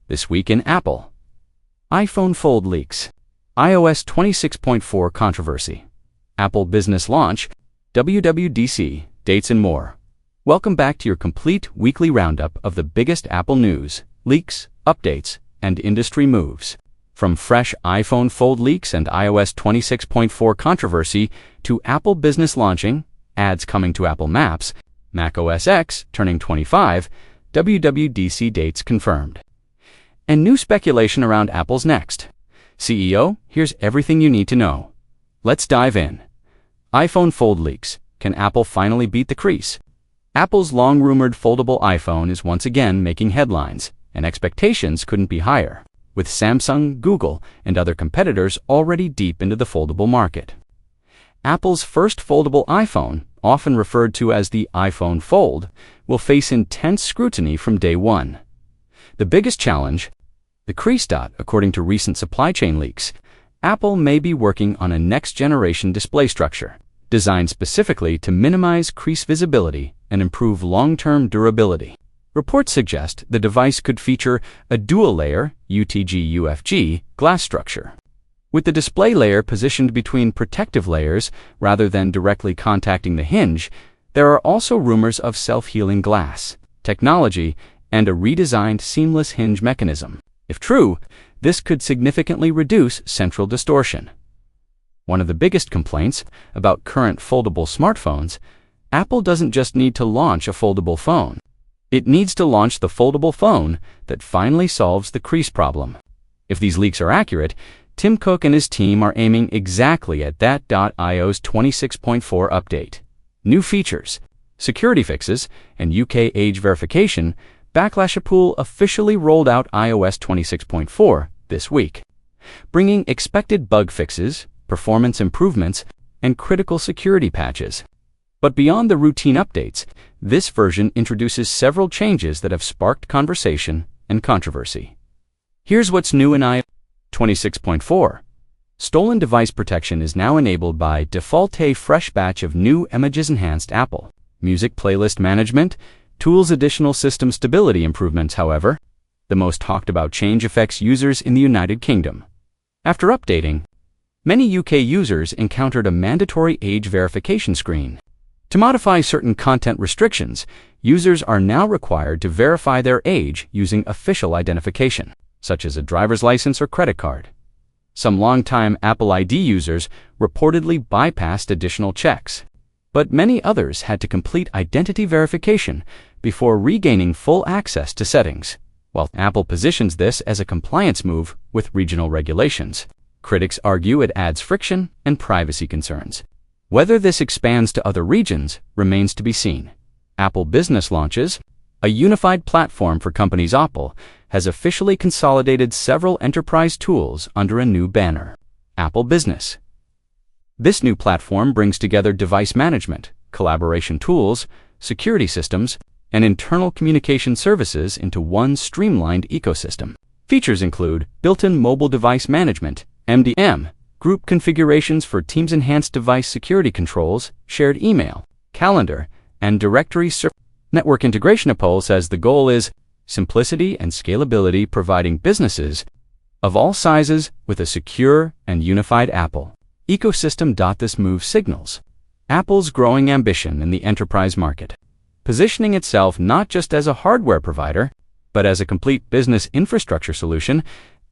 This week in Apple. iPhone Fold leaks. iOS 26.4 controversy. Apple business launch, WWDC, dates and more. Welcome back to your complete weekly roundup of the biggest Apple news, leaks, updates, and industry moves. From fresh iPhone Fold leaks and iOS 26.4 controversy to Apple business launching, ads coming to Apple Maps, macOS X turning 25, WWDC dates confirmed. And new speculation around Apple's next. CEO, here's everything you need to know. Let's dive in. iPhone Fold leaks. Can Apple finally beat the crease? Apple's long-rumored foldable iPhone is once again making headlines, and expectations couldn't be higher, with Samsung, Google, and other competitors already deep into the foldable market. Apple's first foldable iPhone, often referred to as the iPhone Fold, will face intense scrutiny from day one. The biggest challenge? The crease dot. According to recent supply chain leaks, Apple may be working on a next-generation display structure, designed specifically to minimize crease visibility and improve long-term durability. Reports suggest the device could feature a dual-layer UTG-UFG glass structure, with the display layer positioned between protective layers rather than directly contacting the hinge. There are also rumors of self-healing glass technology and a redesigned seamless hinge mechanism. If true, this could significantly reduce central distortion. One of the biggest complaints about current foldable smartphones, Apple doesn't just need to launch a foldable phone. It needs to launch the foldable phone that finally solves the crease problem. If these leaks are accurate, Tim Cook and his team are aiming exactly at that. iOS 26.4 update. New features, security fixes, and UK age verification. Apple officially rolled out iOS 26.4 this week, bringing expected bug fixes, performance improvements, and critical security patches. But beyond the routine updates, this version introduces several changes that have sparked conversation and controversy. Here's what's new in iOS 26.4. Stolen device protection is now enabled by default. A fresh batch of new images enhanced Apple Music playlist management, tools additional system stability improvements. However, the most talked about change affects users in the United Kingdom. After updating, many UK users encountered a mandatory age verification screen. To modify certain content restrictions, users are now required to verify their age using official identification, such as a driver's license or credit card. Some longtime Apple ID users reportedly bypassed additional checks, but many others had to complete identity verification before regaining full access to settings. While Apple positions this as a compliance move with regional regulations, critics argue it adds friction and privacy concerns. Whether this expands to other regions remains to be seen. Apple Business launches. A unified platform for companies. Apple has officially consolidated several enterprise tools under a new banner, Apple Business. This new platform brings together device management, collaboration tools, security systems, and internal communication services into one streamlined ecosystem. Features include built-in mobile device management, MDM, group configurations for Teams, enhanced device security controls, shared email, calendar, and directory network integration. Apple says the goal is simplicity and scalability, providing businesses of all sizes with a secure and unified Apple ecosystem. This move signals Apple's growing ambition in the enterprise market, positioning itself not just as a hardware provider, but as a complete business infrastructure solution.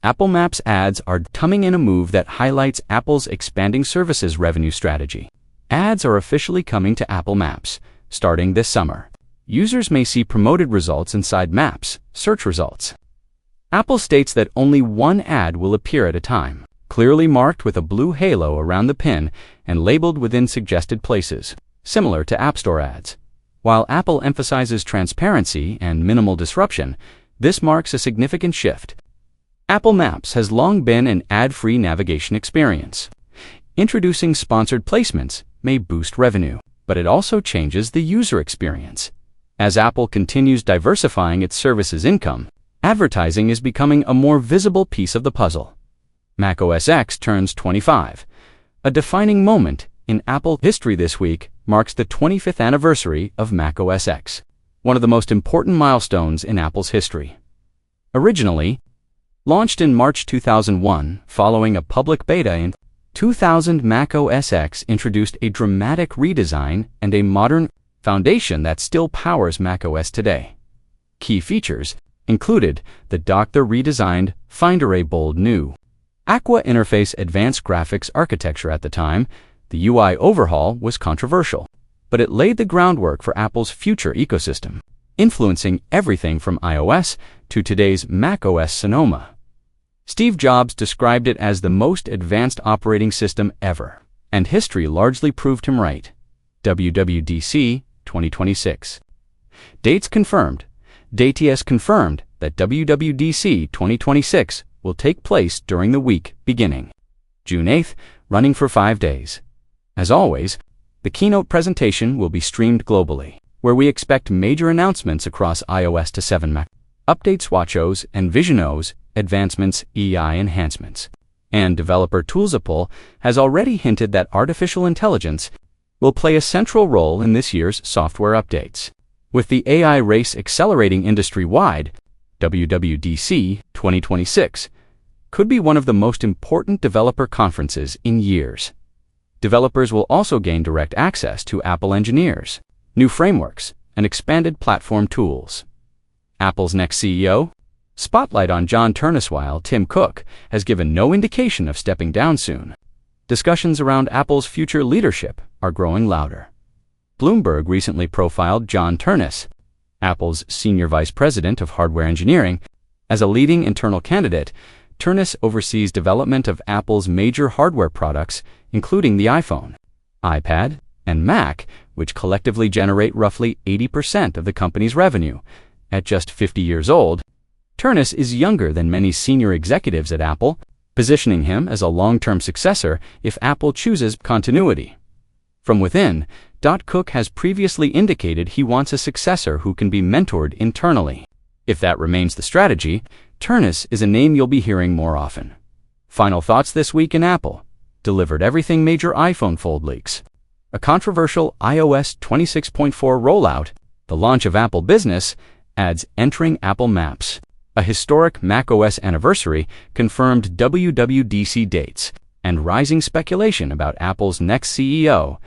Apple Maps ads are coming in, a move that highlights Apple's expanding services revenue strategy. Ads are officially coming to Apple Maps starting this summer. Users may see promoted results inside Maps search results. Apple states that only one ad will appear at a time, clearly marked with a blue halo around the pin and labeled within suggested places, similar to App Store ads. While Apple emphasizes transparency and minimal disruption, this marks a significant shift. Apple Maps has long been an ad-free navigation experience. Introducing sponsored placements may boost revenue, but it also changes the user experience. As Apple continues diversifying its services income, advertising is becoming a more visible piece of the puzzle. macOS X turns 25. A defining moment in Apple history. This week marks the 25th anniversary of macOS X, one of the most important milestones in Apple's history. Originally, Launched in March 2001, following a public beta in 2000, macOS X introduced a dramatic redesign and a modern foundation that still powers macOS today. Key features included the redesigned Finder, a bold new Aqua interface, advanced graphics architecture. At the time, the UI overhaul was controversial, but it laid the groundwork for Apple's future ecosystem, influencing everything from iOS to today's macOS Sonoma. Steve Jobs described it as the most advanced operating system ever, and history largely proved him right. WWDC 2026. Dates confirmed. DTS confirmed that WWDC 2026 will take place during the week beginning June 8th, running for 5 days. As always, the keynote presentation will be streamed globally, where we expect major announcements across iOS to 7 Mac, updates, watchOS and visionOS, advancements, EI enhancements. And developer tools. Apple has already hinted that artificial intelligence will play a central role in this year's software updates. With the AI race accelerating industry-wide, WWDC 2026 could be one of the most important developer conferences in years. Developers will also gain direct access to Apple engineers, new frameworks, and expanded platform tools. Apple's next CEO? Spotlight on John Ternus. While Tim Cook has given no indication of stepping down soon, discussions around Apple's future leadership are growing louder. Bloomberg recently profiled John Ternus, Apple's Senior Vice President of Hardware Engineering, as a leading internal candidate. Ternus oversees development of Apple's major hardware products, including the iPhone, iPad, and Mac, which collectively generate roughly 80% of the company's revenue. At just 50 years old, Ternus is younger than many senior executives at Apple, positioning him as a long-term successor if Apple chooses continuity. From within, Cook has previously indicated he wants a successor who can be mentored internally. If that remains the strategy, Ternus is a name you'll be hearing more often. Final thoughts this week in Apple. Delivered everything major iPhone fold leaks. A controversial iOS 26.4 rollout. The launch of Apple Business. Ads entering Apple Maps. A historic macOS anniversary. Confirmed WWDC dates. And rising speculation about Apple's next CEO.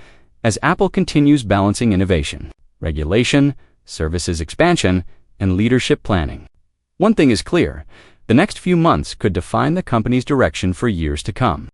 As Apple continues balancing innovation, regulation, services expansion, and leadership planning. One thing is clear: the next few months could define the company's direction for years to come.